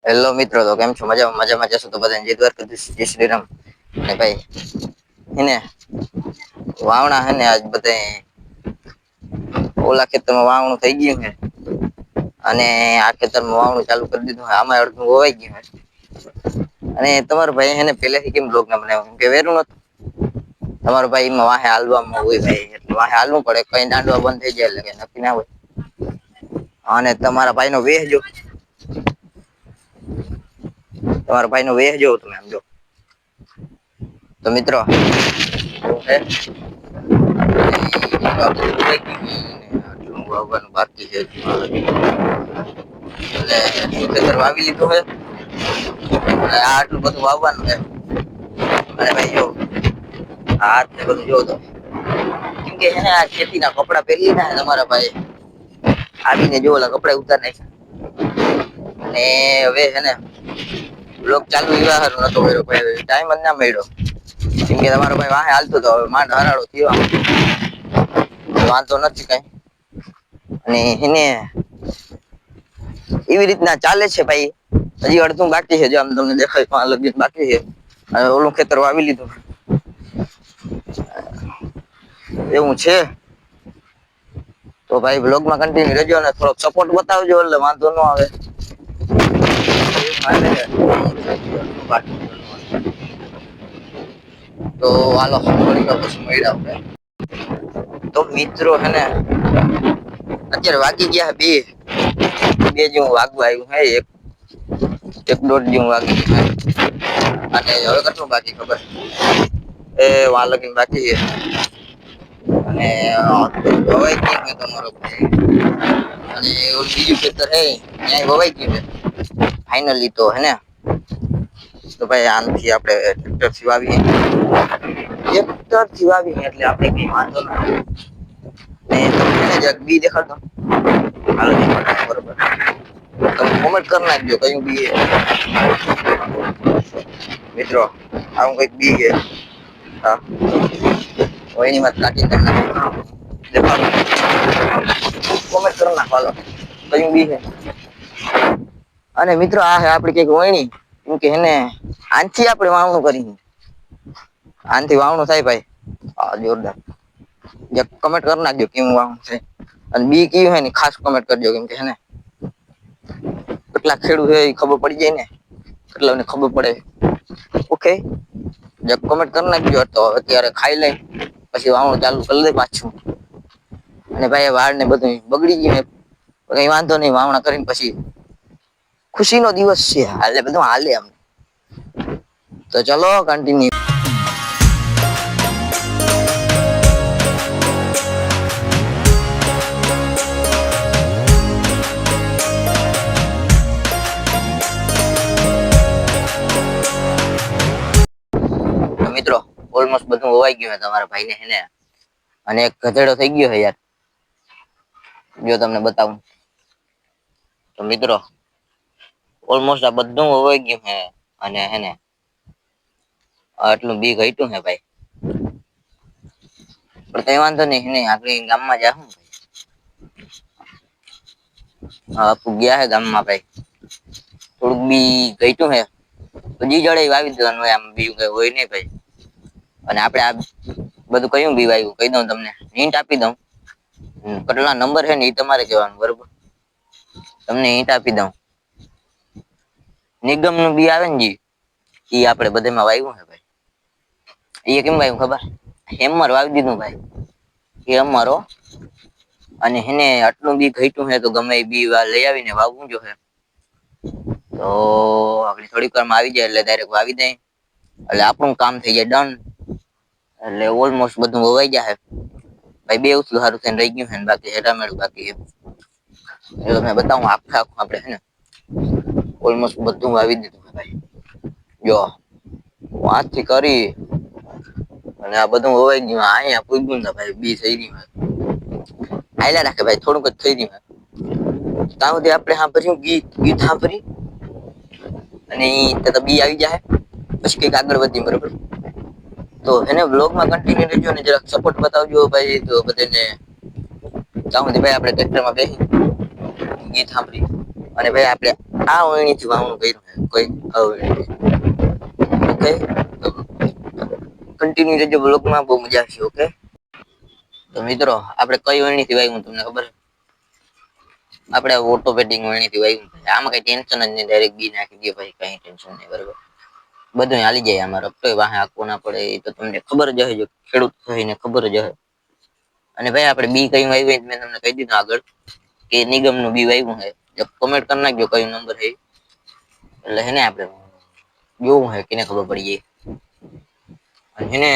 Hello મિત્રો, તો કેમ છો? મજામાં જશો તો બધાને જય દ્વારકાધીશ, જય શ્રી રામ. અને ભાઈ એને વાવણા હે ને આજ બધા ઓલા ખેતરમાં વાવણું થઈ ગયું હે અને આ ખેતરમાં વાવણું ચાલુ કરી દીધું. આમાં અડધું હોવાઈ ગયું હે. અને તમારો ભાઈ એને પેલાથી કેમ બ્લોગ ના બનાવ્યો કે વેરું નતું? તમારો ભાઈ એમાં વાહે હાલવામાં હોય ભાઈ, એટલે વાહે હાલવું પડે. કઈ દાંડવા બંધ થઈ જાય એટલે કઈ નક્કી ના હોય. અને તમારા ભાઈ નો વેહ જો, તમારા ભાઈ નો વેહ જોવો તમે આમ જો. તો મિત્રો વાવવાનું બાકી છે એટલે વાવી લીધું હે. અને આ આટલું બધું વાવવાનું છે. અને ભાઈ જો હાથ ને બધું જોવો તમે. કેમ કે એને આ ખેતી ના કપડા પહેરી લીધા તમારા ભાઈ આવીને જો ઓલા કપડા ઉતાર નાખ્યા. અને હવે હેને બ્લોક ચાલુ એવા હારું નતો કર્યો, ટાઈમ જ ના મળ્યો. કેમ કે તમારો ભાઈ વાહે હાલતો તો, હવે માંડ હરાડો થયો. વાંધો નથી કઈ. અને એને એવી રીતના ચાલે છે ભાઈ. હજી અડધું બાકી છે, જો આમ તમને દેખાય લગીન બાકી છે. અને ઓલું ખેતર વાવી લીધું. એવું છે. તો ભાઈ બ્લોગમાં કન્ટિન્યુ રહેજો ને થોડોક સપોર્ટ બતાવજો એટલે વાંધો ન આવે. તો હાલો થોડીક વાર પછી મળ્યા આપણે. તો મિત્રો હેને અત્યારે વાગી ગયા બે. બે જેવું વાગવા આવ્યું હે. એક દોઢ જેવું વાગી ગયું હે. અને હવે કેટલું બાકી ખબર? એ વાર લગીને બાકી છે. અને હવે તમારો અને બીજું ખેતર હે ત્યાં વવાઈ ગયું હે ફાઈનલી. તો હેને તો ભાઈ આમથી આપણે ટ્રેક્ટરથી વાવીએ. ટ્રેક્ટરથી વાવીએ એટલે આપણે કઈ વાંધો ના આવે. ને તમને જરાક બી દેખાડતો. હાલો દેખાડો બરોબર. તમે કોમેન્ટ કરી નાખજો કયું બી હે. મિત્રો આવું કઈક બી હે. હા હવે એની વાત કાઢી નાખો. દેખાડો. કોમેન્ટ કરી નાખો હાલો કયું બી હે. અને મિત્રો આ હે આપડી કઈક વયણી. કેમ કે એને આથી આપણે વાવણું કરી. આનાથી વાવણું થાય ભાઈ. હા જોરદાર. કમેન્ટ કરી નાખજો કેવું વાવણું છે. અને બી કયું હે ને ખાસ કમેન્ટ કરજો. કેમ કે હેને કેટલાક ખેડૂત હે એ ખબર પડી જાય ને. કેટલાને ખબર પડે. ઓકે કોમેન્ટ કરી નાખજો. તો અત્યારે ખાઈ લઈ પછી વાવણું ચાલુ કરી દે પાછું. અને ભાઈ વાળ ને બધું બગડી ગયું. કઈ વાંધો નઈ વાવણા કરીને પછી ખુશી નો દિવસ છે. હાલે બધું હાલે એમ. તો ચલો કન્ટિન્યુ. મિત્રો ઓલમોસ્ટ બધું હોવાઈ ગયું તમારા ભાઈ ને હેને. અને એક ગધેડો થઈ ગયો છે યાર. જો તમને બતાવું તો મિત્રો ઓલમોસ્ટ આ બધું હોવાઈ ગયું હે. અને હેને આટલું બી ઘટ્યું હે ભાઈ. પણ કઈ વાંધો નઈ આપણે ગામમાં જાહું. હા ગયા હે ગામમાં ભાઈ. થોડુંક બી ઘટ્યું હે. જી જડે વાવી દેવાનું હોય. આમ બીજું કઈ હોય નઈ ભાઈ. અને આપડે આ બધું કયું બી વાવ્યું કહી દઉં તમને. હિન્ટ આપી દઉં. કેટલા નંબર છે ને એ તમારે કેવાનું બરોબર. તમને હિન્ટ આપી દઉં. નિગમ નું બી આવે ને ઈ આપડે બધામાં વાવ્યું હે ભાઈ. એ કેમ વાવ્યું ખબર? હેમર વાવી દીધું ભાઈ. હેમર હો. અને એને આટલું બી ઘટ્યું હે તો ગમે એ બી લઈ આવીને વાવવું જોહે. તો આપડી થોડીક વારમાં આવી જાય એટલે ડાયરેક્ટ વાવી દઈ. એટલે આપણું કામ થઈ જાય ડન. એટલે ઓલમોસ્ટ બધું વવાઈ જાહે. ભાઈ બે વસ્તુ હારું થઈને રહી ગયું હે બાકી હેટામેળું બાકી હે. એ તમે બતાવું આખે આખું આપડે હેને ઓલમોસ્ટ બધું વાવી દીધું હે ભાઈ. જો વાથી કરી અને આ બધું હોવાઈ ગયું. અહીંયા પૂગ્યું ને ભાઈ બી થઈ ગયું. હાયલા રાખે ભાઈ થોડુંક જ થઈ રહ્યું હે. ત્યાં સુધી આપણે સાંભર્યું ગીત સાંભરી અને બી આવી જાહે. પછી કઈક આગળ વધી બરોબર. તો એને બ્લોગમાં કન્ટિન્યુ રહેજો ને જરાક સપોર્ટ બતાવજો ભાઈ. તો બધાને ત્યાં સુધી ભાઈ આપણે ટ્રેક્ટરમાં બેસી ગીત સાંભળી અને ભાઈ આપણે આ ઓયણીથી વાવણું કર્યું છે કોઈ ઓકે કન્ટિન્યુ રહેજો બ્લોગમાં, બહુ મજા આવશે. ઓકે તો મિત્રો આપણે કઈ ઓયણીથી વાવ્યું તમને ખબર? આપણે ઓટોમેટિક ઓયણીથી વાવ્યું. આમાં કઈ ટેન્શન જ નહીં, ડાયરેક્ટ બી નાખી દે ભાઈ, કઈ ટેન્શન નહીં. બરાબર, બધું હાલી જાય. આમાં રપટોય વાહે આખવું ના પડે. એ તો તમને ખબર જ હશે, જો ખેડૂત થઈને ખબર જ હશે. અને ભાઈ આપણે બી કયું વાવ્યું મેં તમને કહી દીધું આગળ કે નિગમનું બી વાવ્યું છે. કોમેન્ટ કરી નાખજો કયો નંબર છે, એટલે હે ને આપણે જોવું હે કેને ખબર પડી જાય. અને હે ને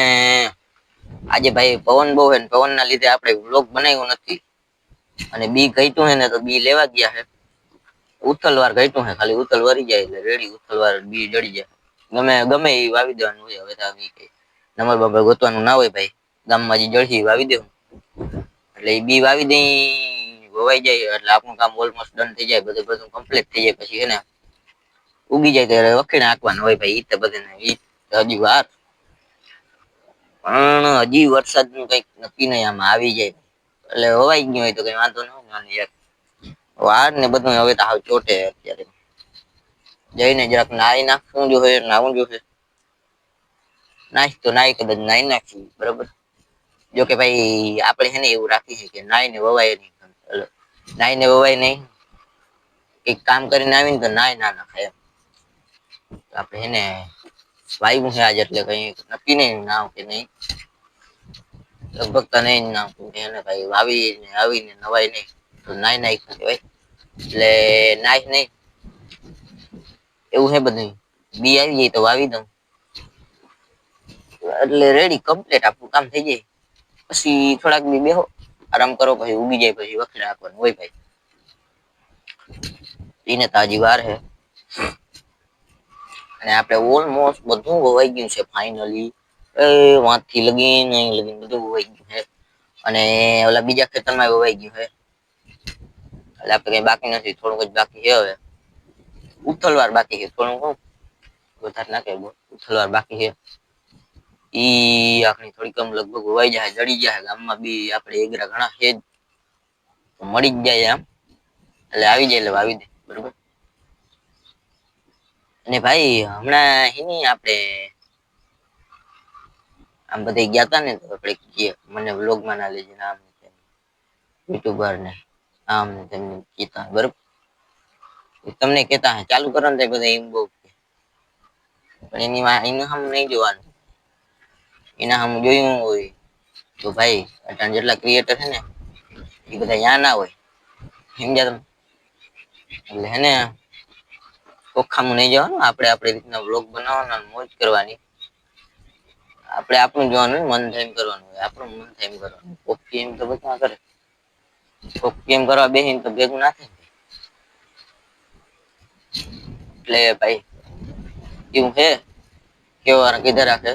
આજે ભાઈ પવન બહુ હે, પવનના લીધે આપણે વ્લોગ બનાવ્યો નથી. અને બી ઘટ્યું હે ને તો બી લેવા ગયા હે. ઉથલવાર ઘટ્યું હે, ખાલી ઉથલ વરી જાય એટલે રેડી ઉથલવાર બી જડી જાય. ગમે એ વાવી દેવાનું હોય. હવે તો નંબર બાબર ગોતવાનું ના હોય ભાઈ, ગામમાં જે જળસી વાવી દેવું. એટલે એ બી વાવી દઈ, વવાઈ જાય એટલે આપણું કામ ઓલમોસ્ટ ડન થઈ જાય. બધું કમ્પ્લીટ થઈ જાય. પછી હે ને ઉગી જાય ત્યારે વખીને નાખવાનું હોય ભાઈ. ઈ તો બધાને હજી વાર, પણ હજી વરસાદ નું કઈક નક્કી નહીં. આમાં આવી જાય એટલે હોવાઈ ગયું હોય તો કઈ વાંધો ન હોય. વાર ને બધું હવે તો હાવ ચોટે. અત્યારે જઈને જરાક નાઈ નાખવું જોઈએ, નાવું જોઈએ. નાઈશ તો નાઈ કદાચ નાઈ નાખી બરોબર. જોકે ભાઈ આપણે છે ને એવું રાખી છે કે નાઈ ને વવાય નહીં, નાઈ ને વવાય નહીં. એક કામ કરીને આવીને તો નાય ના નખાય. આપણે એને વાયવું છે આજે, એટલે કઈ નક્કી નહીં નાવ કે નહીં. લગભગ તો નહીં નાવ એને ભાઈ વાવીને આવીને નવાય નહીં તો નાઈ નાખ ભાઈ, એટલે નાઈશ નહીં એવું છે. બધું બી આવી જાય તો વાવી દઉં એટલે રેડી કમ્પ્લીટ આપણું કામ થઈ જાય. પછી થોડાક દી બેહો, આરામ કરો, પછી ઉગી જાય પછી વખત રાખવાનું હોય ભાઈ. એને તાજી વાર છે. અને આપણે ઓલમોસ્ટ બધું વવાઈ ગયું છે ફાઇનલી. વાંથી લગીને બધું વવાઈ ગયું છે. અને ઓલા બીજા ખેતરમાં વવાઈ ગયું છે. એટલે આપણે કઈ બાકી નથી, થોડુંક જ બાકી છે. હવે ઉથલવાર બાકી છે થોડું, વધારે ના કહેવું, ઉથલવાર બાકી છે. ઈ આખણી થોડીક લગભગ વવાઈ જાય, જડી જાય. ગામમાં બી આપણે એગરા ઘણા છે જ, મળી જ જાય આમ. એટલે આવી જાય એટલે વાવી દે બરોબર. અને ભાઈ હમણાં એની આપણે આમ બધા ગયા તા ને તો આપણે મને વ્લોગમાં ના લેજે, આમ યુટ્યુબર ને આમ તેમને કીધા બરોબર. તમને કેતા ચાલુ કરો ને બધા એમ બહુ, પણ એની હમ નહીં જોવાનું. એના હમ જોયું હોય તો ભાઈ અટાણ જેટલા ક્રિએટર છે ને એ બધા યા ના હોય, સમજ્યા તમે? એટલે હે ને ચોખ્ખામાં નહીં જવાનું. આપણે આપણી રીતના વ્લોગ બનાવવાના, મોજ કરવાની. આપણે આપણું જોવાનું, મન થાય એમ કરવાનું હોય. આપણું મન થાય એમ કરવાનું. કોપી એમ તો બધા કરે, કોપી એમ કરવા બેસીને તો ભેગું ના થાય. એટલે ભાઈ એવું છે કેવા કીધા રાખે,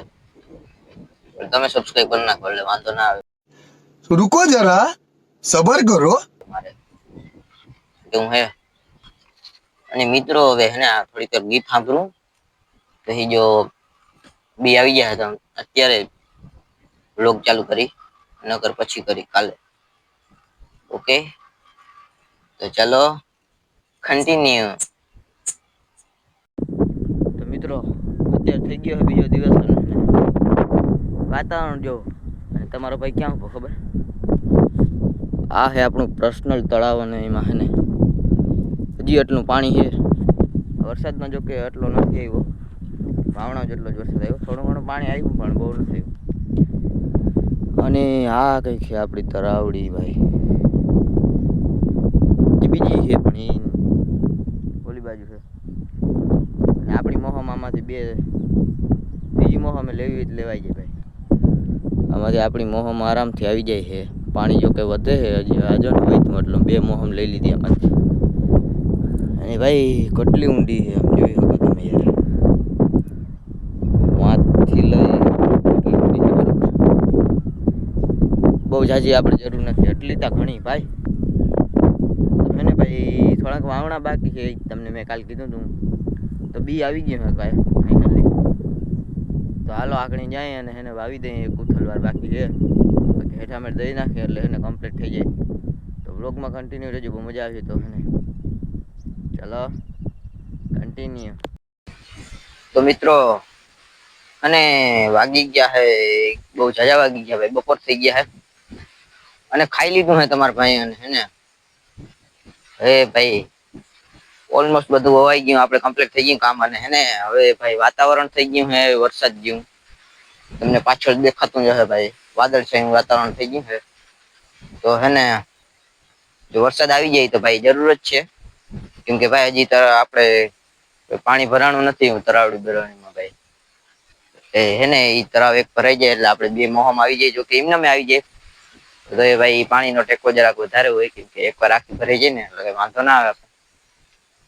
તમે સબસ્ક્રાઇબ કરી નાખો એટલે વાંધો ના આવે. रुको जरा सबर करो. મારે એવું હે. અને મિત્રો હવે હે ને થોડીક વાર ગીત સાંભળું, પછી જો બી આવી જાય તો અત્યારે વ્લોગ ચાલુ કરી, નકર પછી કરી કાલે. ઓકે તો ચલો કન્ટિન્યુ. તો મિત્રો અત્યારે થઈ ગયો બીજો દિવસ, વાતાવરણ જો. અને તમારો ભાઈ ક્યાં ઉભો ખબર? આ હે આપણું પર્સનલ તળાવ, અને એમાં હે ને હજી એટલું પાણી છે. વરસાદમાં જો કે એટલો નથી આવ્યો, વાવણા જેટલો જ વરસાદ આવ્યો. થોડું ઘણું પાણી આવ્યું પણ બહુ નથી આવ્યું. અને આ કઈ છે આપણી તરાવડી ભાઈ, બીજી છે પણ એ ઓલી બાજુ છે. અને આપણી મોહમામાંથી બીજી મોહમે લેવી લેવાઈ જાય ભાઈ. આમાંથી આપણી મોહમ આરામથી આવી જાય છે. પાણી જો કે વધે છે હજી, આજો ને હોય તો એટલે 2 મોહમ લઈ લીધી આમાંથી. અને ભાઈ કેટલી ઊંડી છે આમ જોઈ શકો તમે યાર, વાંથી લઈ કેટલી ઊંડી છે બરોબર. બહુ જાજી આપણે જરૂર નથી, એટલી તા ઘણી ભાઈ. હે ને ભાઈ થોડાક વાવણા બાકી છે, તમને મેં કાલ કીધું હતું. તો બી આવી ગયું હે ભાઈ ફાઇનલી. તો હાલો આકડી જાય અને એને વાવી દઈએ. એક ઉથલવાર બાકી છે, બાકી હેઠામેઠ દઈ નાખે એટલે એને કમ્પ્લીટ થઈ જાય. તો વ્લોગમાં કન્ટિન્યુ રહેજો, બહુ મજા આવી. તો એને ચલો કન્ટિન્યુ. તો મિત્રો અને વાગી ગયા હે, બહુ ઝાઝા વાગી ગયા ભાઈ, બપોર થઈ ગયા હે અને ખાઈ લીધું હે તમારા ભાઈ હે ને. હે ભાઈ ઓલમોસ્ટ બધું વવાઈ ગયું, આપણે કમ્પ્લીટ થઈ ગયું કામ. અને હેને હવે ભાઈ વાતાવરણ થઈ ગયું હે વરસાદ જેવું, તમને પાછળ દેખાતું જ હશે ભાઈ, વાદળછાયું વાતાવરણ થઈ ગયું છે. તો હેને જો વરસાદ આવી જાય તો ભાઈ જરૂર જ છે, કેમ કે ભાઈ હજી તો આપણે પાણી ભરાણું નથી તરાવડી બરાવડીમાં ભાઈ. હે ને ઈ તરાવ એક ભરાઈ જાય એટલે આપણે બે મોહમ આવી જાય, જો કે એમને આવી જાય તો એ ભાઈ પાણીનો ટેકો જરાક વધારે હોય, કેમ કે એકવાર આખી ભરાઈ જાય ને એટલે વાંધો ના આવે.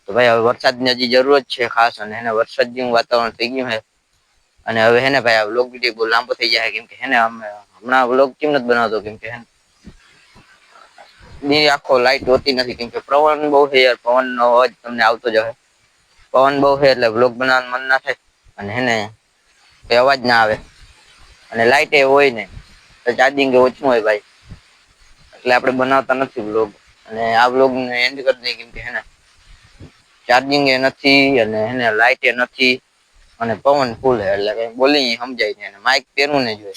તો ભાઈ હવે વરસાદની હજી જરૂરત છે ખાસ, અને એને વરસાદ જેવું વાતાવરણ થઈ ગયું છે. અને હવે હેને ભાઈ આ વ્લોગ વિડીયો બહુ લાંબો થઈ જાય, કેમ કે હેને હમણાં વ્લોગ કેમ નથી બનાવતો, કેમ કે આખો લાઈટ હોતી નથી, કેમ કે પવન બહુ છે યાર, પવન નો અવાજ તમને આવતો જ હશે. પવન બહુ છે એટલે વ્લોગ બનાવવાનું મન ના થાય, અને હેને કઈ અવાજ ના આવે, અને લાઈટ એ હોય ને તો ચાર્જિંગ ઓછું હોય ભાઈ, એટલે આપણે બનાવતા નથી વ્લોગ. અને આ વ્લોગને એન્ડ કરી દઈએ, કેમ કે હેને ચાર્જિંગ એ નથી, અને એને લાઈટ એ નથી, અને પવન ફૂલ હે એટલે કઈ બોલી સમજાય નઈ, માઈક પહેરવું ને જોઈએ.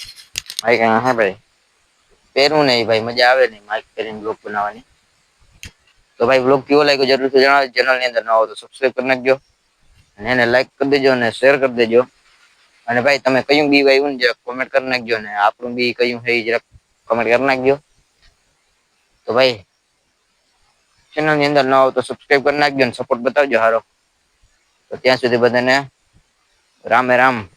હા ભાઈ પહેરવું નહી ભાઈ, મજા આવે નઈ માઈક પહેરીને વ્લોગ બનાવવાની. તો ભાઈ વ્લોગ કેવો લાગ્યો જરૂરથી જણાવજો. ચેનલ ની અંદર નવા હો તો સબસ્ક્રાઈબ કરી નાખજો, અને એને લાઈક કરી દેજો અને શેર કરી દેજો. અને ભાઈ તમે કયું બી વાવ્યું ને જરાક કોમેન્ટ કરી નાખજો, ને આપણું બી કયું છે જરાક કોમેન્ટ કરી નાખજો. તો ભાઈ ચેનલ ની અંદર નવા હો તો સબસ્ક્રાઈબ કરી નાખજો, સપોર્ટ બતાવજો હારો. તો ત્યાં સુધી બધાને રામે રામ.